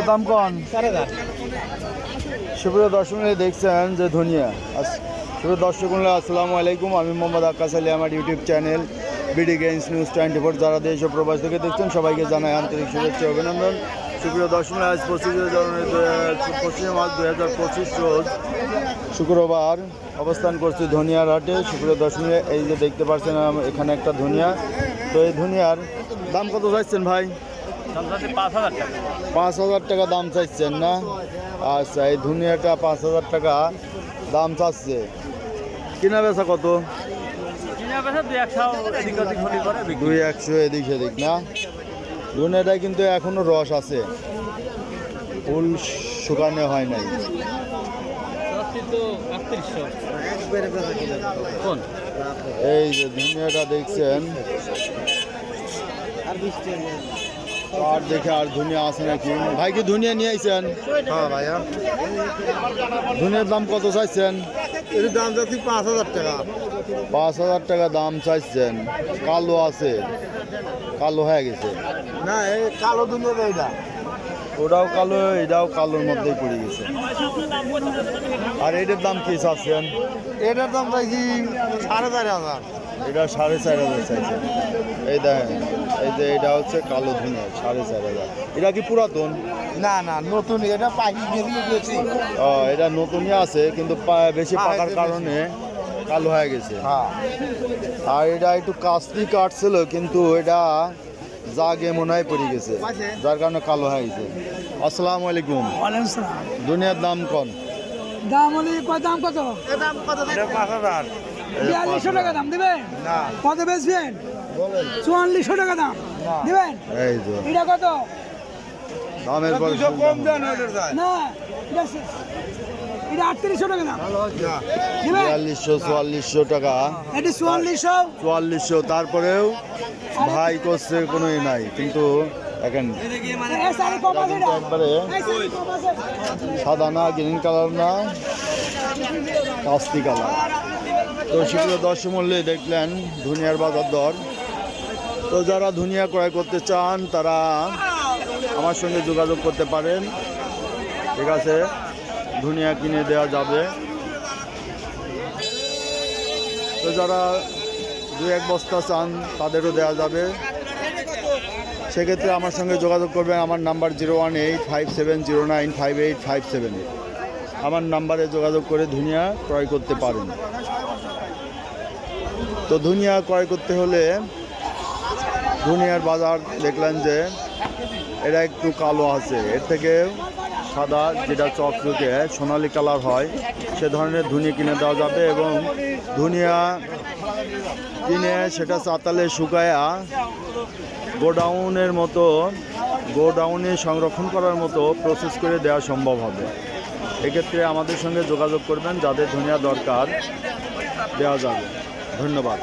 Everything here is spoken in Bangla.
দাম কন সুপ্রিয় দর্শক দেখছেন যে ধনিয়া। সুপ্রিয় দর্শক আসসালামু আলাইকুম, আমি মোহাম্মদ আক্কাস আলী, আমার ইউটিউব চ্যানেল বিডি গেইন্স নিউজ 24 যারা দেশ ও প্রবাস থেকে দেখছেন সবাইকে জানাই আন্তরিক শুভেচ্ছা অভিনন্দন। সুপ্রিয় দর্শক আজ 25 মার্চ 2025 রোজ শুক্রবার অবস্থান করছি ধনিয়ার হাটে। সুপ্রিয় দর্শক এই যে দেখতে পাচ্ছেন এখানে একটা ধনিয়া, তো এই ধনিয়ার দাম কত চাইছেন ভাই? 5,000 টাকা দাম চাইছেন না? আচ্ছা, এই ধনিয়াটা 5,000 টাকা দাম চাচ্ছে। কিনা বেচা কত? 200 এদিক সেদিক না? ধনিয়াটা কিন্তু এখনো রস আছে, ফুল শুকানো হয় নাই। এই যে ধনিয়াটা দেখছেন, আর দেখে আর ধনিয়া আছে নাকি? ভাই কি ধনিয়া নিয়ে আইছেন? হ্যাঁ ভাইয়া, ধনিয়ার দাম কত চাইছেন? এর দাম যাচ্ছি 5,000 টাকা। 5,000 টাকা দাম চাইছেন। কালো আছে, কালো হয়ে গেছে না, এই কালো দুনিয়া এইটা। ওটাও কালো, এটাও কালোর মধ্যেই পড়ে গেছে। আর এটার দাম কি চাচ্ছেন? এটার দাম চাইছি 4,500। এটা 4,500 চাইছেন। এই দেখেন, এই যে এটা হচ্ছে কালো ধনিয়া, 4,500। এটা কি পুরাতন? না না, নতুন, এটা পাখি দিয়েছি। এটা নতুনই আছে, কিন্তু বেশি পাকার কারণে কালো হয়ে গেছে। হ্যাঁ, আর এটা একটু কাস্তি কাটছিল, কিন্তু এটা জাগে মনে হয় পড়ে গেছে, যার কারণে কালো হয়ে গেছে। আসসালামু আলাইকুম। দুনিয়ার দাম কোন? দাম হলে দাম কত? দাম কত? 5,000। 4200 টাকা দাম দেবেন? না, কত বেচবেন? 4400 টাকা দাম দেবেন? এই যে এটা কত? দামের পরে কম দেন ওটার দাম। না, এটা 3800 টাকা দাম দেবেন? 4200-4400 টাকা। এটা 4400। 4400, তারপরেও ভাই করছে কোনো নাই, কিন্তু দেখেন একবারে সাদা না, গ্রিন কালার না, কাস্তি কালার। তো সেগুলো 10 মূল্যে দেখলেন ধনিয়ার বাজার দর। তো যারা ধনিয়া ক্রয় করতে চান তারা আমার সঙ্গে যোগাযোগ করতে পারেন, ঠিক আছে? ধনিয়া কিনে দেওয়া যাবে। তো যারা 2-1 বস্তা চান তাদেরও দেওয়া যাবে। সেক্ষেত্রে আমার সঙ্গে যোগাযোগ করবেন। আমার নাম্বার 01857095857। আমার নাম্বারে যোগাযোগ করে ধনিয়া ক্রয় করতে পারেন। তো ধনিয়া ক্রয় করতে হলে ধনিয়ার বাজার দেখলেন যে এটা একটু কালো আছে, এর থেকে সাদা যেটা চকচকে সোনালি কালার হয় সে ধরনের ধনিয়া কিনে দেওয়া যাবে। এবং ধনিয়া কিনে সেটা চাতালে শুকায়া গোডাউনে সংরক্ষণ করার মতো প্রসেস করে দেওয়া সম্ভব হবে। এক্ষেত্রে আমাদের সঙ্গে যোগাযোগ করবেন, যাদের ধনিয়া দরকার দেওয়া যাবে। ধন্যবাদ।